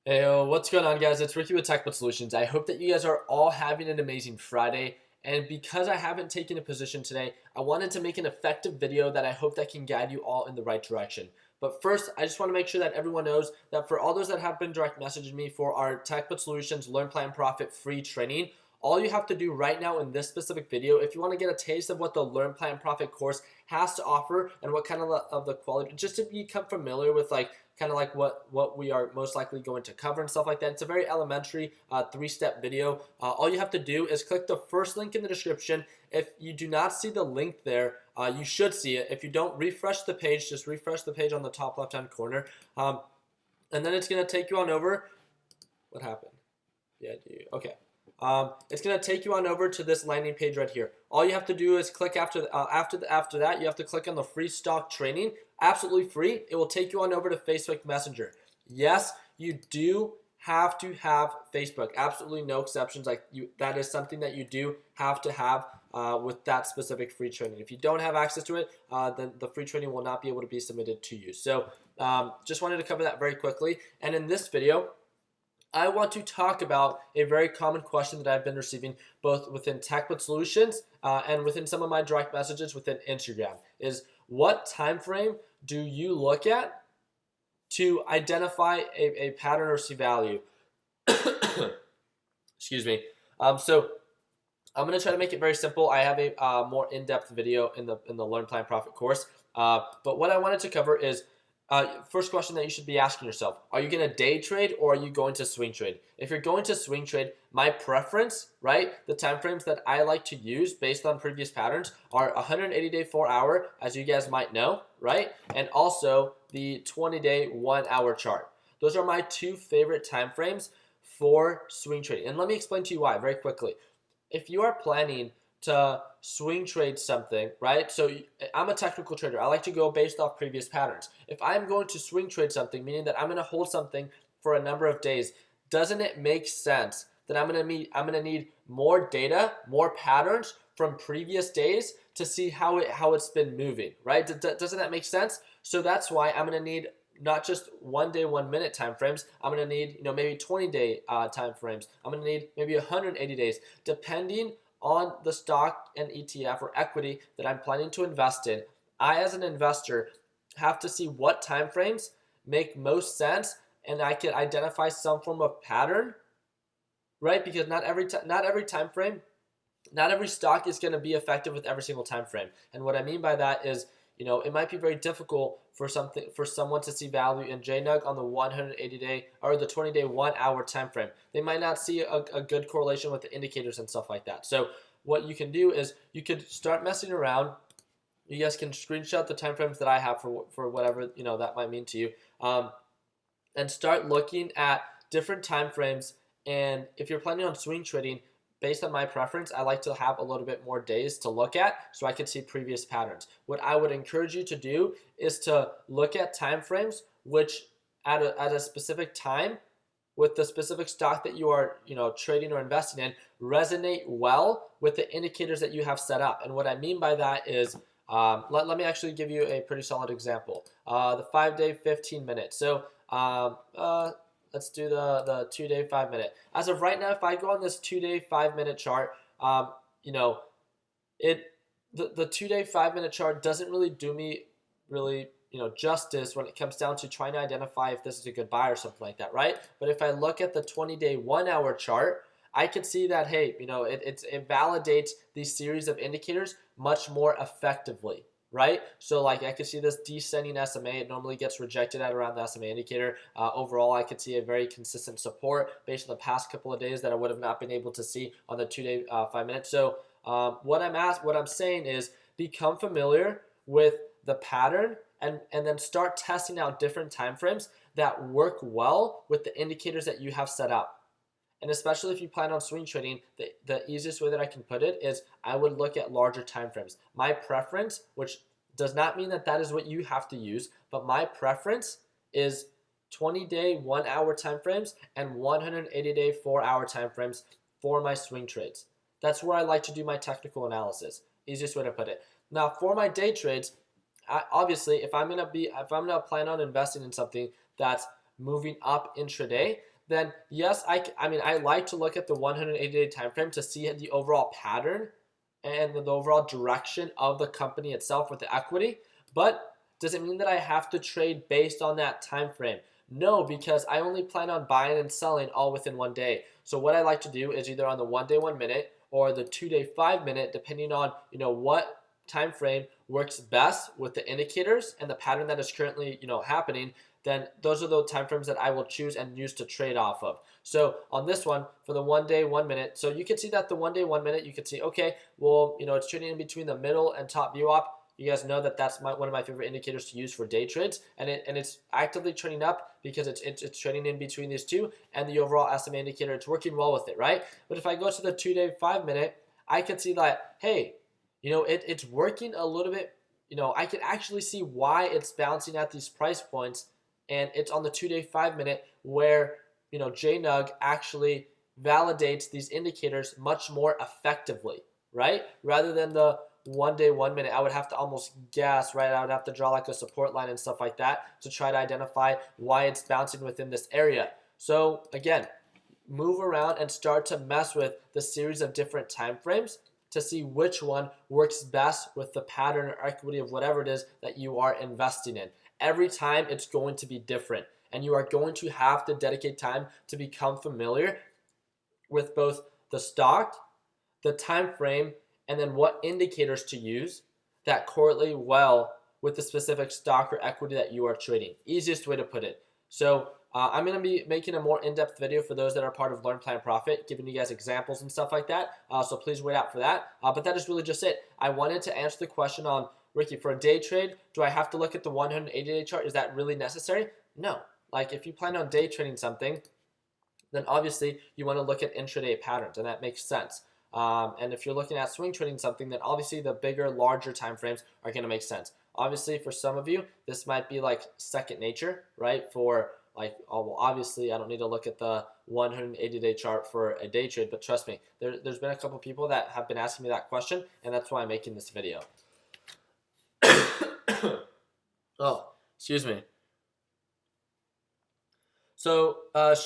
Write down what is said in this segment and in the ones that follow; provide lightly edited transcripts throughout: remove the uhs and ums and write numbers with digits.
Hey, what's going on, guys? It's Ricky with TechBud Solutions. I hope that you guys are all having an amazing Friday. And because I haven't taken a position today, I wanted to make an effective video that I hope that can guide you all in the right direction. But first, I just want to make sure that everyone knows that for all those that have been direct messaging me for our TechBud Solutions Learn Plan Profit free training, all you have to do right now in this specific video, if you want to get a taste of what the Learn Plan Profit course has to offer and what kind of the quality, just to become familiar with what we are most likely going to cover and stuff like that. It's a very elementary three-step video. All you have to do is click the first link in the description. If you do not see the link there, you should see it. If you don't, refresh the page. Just refresh the page on the top left-hand corner. And then it's going to take you on over. What happened? Yeah, okay. It's going to take you on over to this landing page right here. All you have to do is click after that. You have to click on the free stock training. Absolutely free. It will take you on over to Facebook Messenger. Yes, you do have to have Facebook. Absolutely no exceptions. That is something that you do have to have with that specific free training. If you don't have access to it, then the free training will not be able to be submitted to you. So just wanted to cover that very quickly. And in this video, I want to talk about a very common question that I've been receiving both within TechBud Solutions and within some of my direct messages within Instagram is what time frame do you look at to identify a pattern or see value? Excuse me. So I'm going to try to make it very simple. I have a more in-depth video in the Learn Plan Profit course. But what I wanted to cover is first question that you should be asking yourself, are you going to day trade or are you going to swing trade? If you're going to swing trade, my preference, right, the time frames that I like to use based on previous patterns are 180-day 4-hour, as you guys might know, right, and also the 20-day 1-hour chart. Those are my two favorite time frames for swing trading. And let me explain to you why very quickly. If you are planning to swing trade something, right? So I'm a technical trader. I like to go based off previous patterns. If I'm going to swing trade something, meaning that I'm going to hold something for a number of days, doesn't it make sense that I'm going to need more data, more patterns from previous days to see how it's been moving, right? Doesn't that make sense? So that's why I'm going to need not just 1 day, 1 minute time frames. I'm going to need maybe 20-day time frames. I'm going to need maybe 180 days, depending on the stock and ETF or equity that I'm planning to invest in. I, as an investor, have to see what time frames make most sense, and I can identify some form of pattern, right? Because not every time frame, not every stock is going to be effective with every single time frame. And what I mean by that is, it might be very difficult for someone to see value in JNUG on the 180-day or the 20-day 1-hour time frame. They might not see a good correlation with the indicators and stuff like that. So what you can do is you could start messing around. You guys can screenshot the time frames that I have for whatever that might mean to you, and start looking at different time frames. And if you're planning on swing trading, based on my preference, I like to have a little bit more days to look at so I can see previous patterns. What I would encourage you to do is to look at time frames which at a specific time with the specific stock that you are trading or investing in resonate well with the indicators that you have set up. And what I mean by that is let me actually give you a pretty solid example. The 5-day 15 minutes. So let's do the 2-day 5-minute. As of right now, if I go on this 2-day 5-minute chart, the 2-day 5-minute chart doesn't really do me justice when it comes down to trying to identify if this is a good buy or something like that, right? But if I look at the 20-day 1-hour chart, I can see that, hey, it validates these series of indicators much more effectively, right? So I could see this descending SMA. It normally gets rejected at around the SMA indicator. Overall, I could see a very consistent support based on the past couple of days that I would have not been able to see on the 2-day 5-minute. So what I'm saying is become familiar with the pattern and then start testing out different time frames that work well with the indicators that you have set up. And especially if you plan on swing trading, the easiest way that I can put it is I would look at larger time frames. My preference, which does not mean that is what you have to use, but my preference is 20-day 1-hour time frames and 180-day 4-hour time frames for my swing trades. That's where I like to do my technical analysis. Easiest way to put it. Now, for my day trades, obviously, if I'm gonna plan on investing in something that's moving up intraday, then yes, I mean, I like to look at the 180-day time frame to see the overall pattern and the overall direction of the company itself with the equity. But does it mean that I have to trade based on that time frame? No, because I only plan on buying and selling all within one day. So what I like to do is either on the 1 day 1 minute or the 2 day 5 minute, depending on what time frame works best with the indicators and the pattern that is currently happening. Then those are the time frames that I will choose and use to trade off of. So on this one, for the 1 day 1 minute, so you can see that the 1 day 1 minute, you can see, okay, well, it's trading in between the middle and top view op. You guys know that that's one of my favorite indicators to use for day trades, and it's actively trending up because it's trading in between these two, and the overall SMA indicator, it's working well with it, right? But if I go to the 2 day 5 minute, I can see that, hey, it's working a little bit. I can actually see why it's bouncing at these price points, and it's on the 2 day 5 minute where JNUG actually validates these indicators much more effectively, right? Rather than the 1 day 1 minute, I would have to almost guess, right? I would have to draw like a support line and stuff like that to try to identify why it's bouncing within this area. So again, move around and start to mess with the series of different time frames to see which one works best with the pattern or equity of whatever it is that you are investing in. Every time it's going to be different, and you are going to have to dedicate time to become familiar with both the stock, the time frame, and then what indicators to use that correlate well with the specific stock or equity that you are trading. Easiest way to put it. So I'm going to be making a more in-depth video for those that are part of Learn, Plan, Profit, giving you guys examples and stuff like that. So please wait out for that. But that is really just it. I wanted to answer the question on, Ricky, for a day trade, do I have to look at the 180-day chart? Is that really necessary? No. Like if you plan on day trading something, then obviously you want to look at intraday patterns, and that makes sense. And if you're looking at swing trading something, then obviously the bigger, larger time frames are going to make sense. Obviously, for some of you, this might be like second nature, right? For like, oh, well, obviously, I don't need to look at the 180-day chart for a day trade, but trust me, there's been a couple people that have been asking me that question, and that's why I'm making this video. Oh, excuse me. So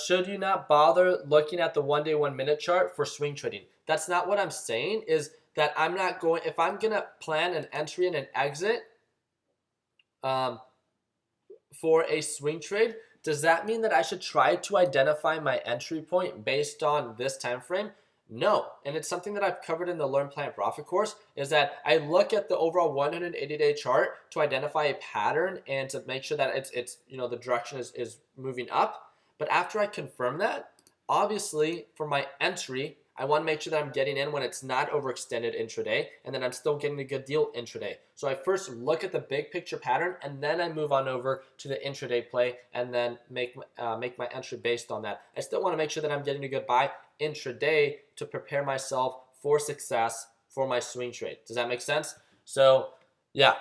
should you not bother looking at the 1 day 1 minute chart for swing trading? That's not what I'm saying. Is that I'm not going, if I'm going to plan an entry and an exit for a swing trade, does that mean that I should try to identify my entry point based on this time frame? No, and it's something that I've covered in the Learn, Plan, Profit course, is that I look at the overall 180-day chart to identify a pattern and to make sure that it's the direction is moving up. But after I confirm that, obviously for my entry, I want to make sure that I'm getting in when it's not overextended intraday, and then I'm still getting a good deal intraday. So I first look at the big picture pattern, and then I move on over to the intraday play, and then make my entry based on that. I still want to make sure that I'm getting a good buy intraday to prepare myself for success for my swing trade. Does that make sense? So yeah.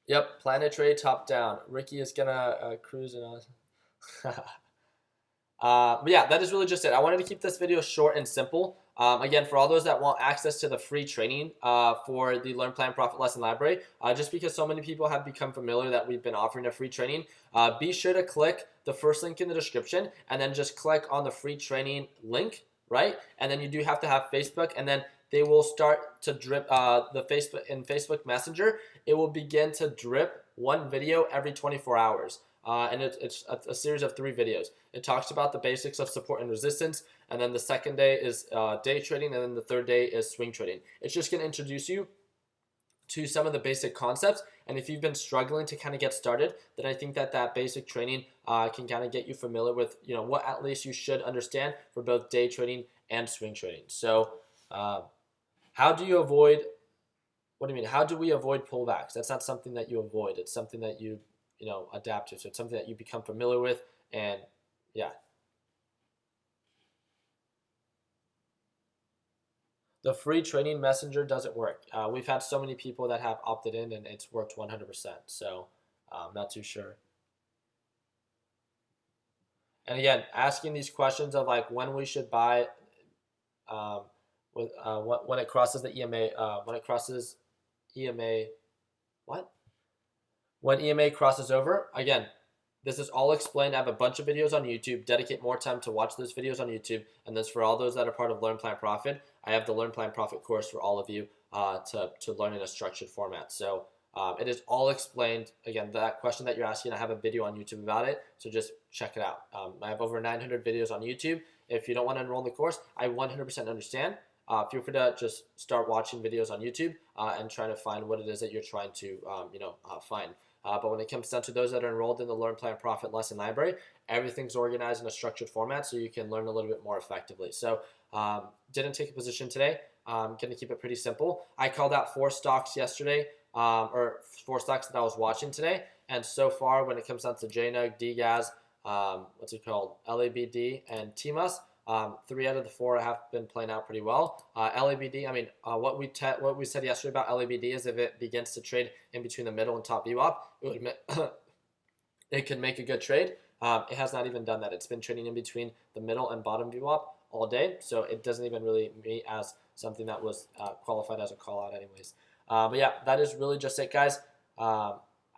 Yep, Planet Trade top down. Ricky is gonna cruise and all. But yeah, that is really just it. I wanted to keep this video short and simple. Again, for all those that want access to the free training for the Learn, Plan, Profit lesson library, just because so many people have become familiar that we've been offering a free training, be sure to click the first link in the description and then just click on the free training link, right? And then you do have to have Facebook, and then they will start to drip Facebook Messenger. It will begin to drip one video every 24 hours. And it's a series of 3 videos. It talks about the basics of support and resistance, and then the second day is day trading, and then the third day is swing trading. It's just going to introduce you to some of the basic concepts, and if you've been struggling to kind of get started, then I think that basic training can kind of get you familiar with what at least you should understand for both day trading and swing trading. So how do you avoid, what do you mean, how do we avoid pullbacks? That's not something that you avoid. It's something that you adapt to. So it's something that you become familiar with, and yeah. The free training messenger doesn't work. We've had so many people that have opted in, and it's worked 100%. So I'm not too sure. And again, asking these questions of like when we should buy, when it crosses the EMA, when it crosses EMA, what? When EMA crosses over, again, This is all explained. I have a bunch of videos on YouTube. Dedicate more time to watch those videos on YouTube. And this for all those that are part of Learn Plan Profit. I have the Learn Plan Profit course for all of you to learn in a structured format. So it is all explained. Again, that question that you're asking, I have a video on YouTube about it. So just check it out. I have over 900 videos on YouTube. If you don't want to enroll in the course, I 100% understand. Feel free to just start watching videos on YouTube and try to find what it is that you're trying to find. But when it comes down to those that are enrolled in the Learn Plan Profit lesson library, everything's organized in a structured format so you can learn a little bit more effectively. So didn't take a position today. I'm going to keep it pretty simple. I called out 4 stocks yesterday, or 4 stocks that I was watching today. And so far, when it comes down to JNUG, DGAS, LABD, and TMUS, 3 out of the 4 have been playing out pretty well. LABD, what we said yesterday about LABD is if it begins to trade in between the middle and top VWAP, it could make a good trade. It has not even done that. It's been trading in between the middle and bottom VWAP all day, so it doesn't even really meet as something that was qualified as a call out anyways. But yeah, that is really just it, guys.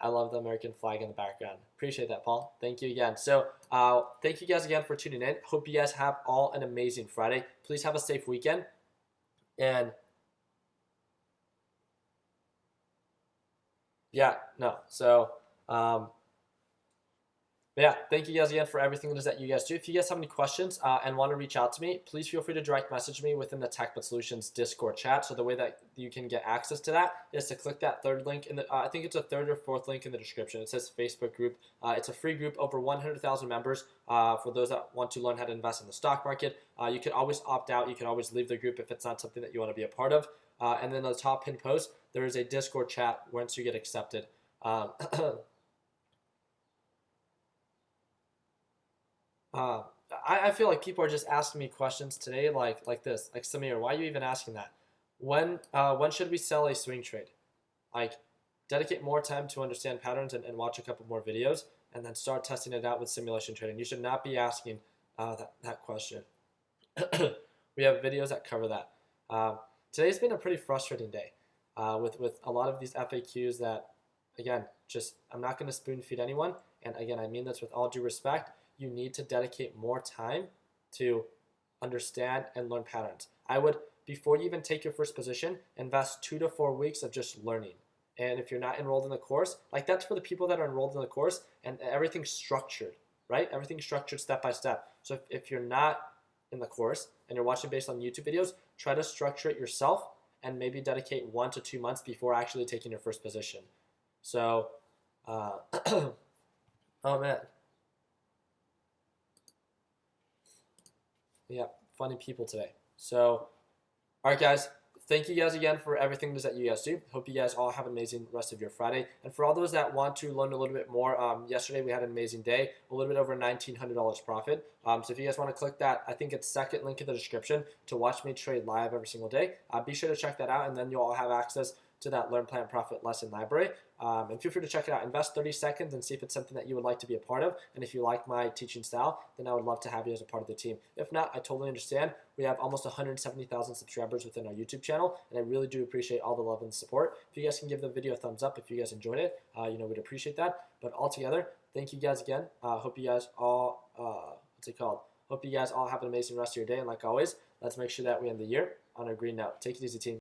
I love the American flag in the background. Appreciate that, Paul. Thank you again. So thank you guys again for tuning in. Hope you guys have all an amazing Friday. Please have a safe weekend. And yeah, no. So yeah, thank you guys again for everything it is that you guys do. If you guys have any questions and want to reach out to me, please feel free to direct message me within the TechBit Solutions Discord chat. So the way that you can get access to that is to click that 3rd link in the, I think it's a 3rd or 4th link in the description. It says Facebook group. It's a free group, over 100,000 members for those that want to learn how to invest in the stock market. You can always opt out. You can always leave the group if it's not something that you want to be a part of. And then on the top pinned post, there is a Discord chat once you get accepted. I feel like people are just asking me questions today like this. Like, Samir, why are you even asking that? When should we sell a swing trade? Like, dedicate more time to understand patterns and watch a couple more videos, and then start testing it out with simulation trading. You should not be asking that question. We have videos that cover that. Today's been a pretty frustrating day with a lot of these FAQs that, again, just I'm not going to spoon feed anyone. And again, I mean this with all due respect. You need to dedicate more time to understand and learn patterns. I would, before you even take your first position, invest 2 to 4 weeks of just learning. And if you're not enrolled in the course, like, that's for the people that are enrolled in the course, and everything's structured, right? Everything's structured step by step. So if you're not in the course and you're watching based on YouTube videos, try to structure it yourself and maybe dedicate 1 to 2 months before actually taking your first position. So, oh man. Yeah, funny people today. So, all right, guys. Thank you guys again for everything that you guys do. Hope you guys all have an amazing rest of your Friday. And for all those that want to learn a little bit more, yesterday we had an amazing day, a little bit over $1,900 profit. So if you guys want to click that, I think it's 2nd link in the description to watch me trade live every single day. Be sure to check that out, and then you'll all have access to that Learn Plan Profit lesson library. And feel free to check it out. Invest 30 seconds and see if it's something that you would like to be a part of. And if you like my teaching style, then I would love to have you as a part of the team. If not, I totally understand. We have almost 170,000 subscribers within our YouTube channel, and I really do appreciate all the love and support. If you guys can give the video a thumbs up if you guys enjoyed it, we'd appreciate that. But altogether, thank you guys again. Hope you guys all, Hope you guys all have an amazing rest of your day. And like always, let's make sure that we end the year on a green note. Take it easy, team.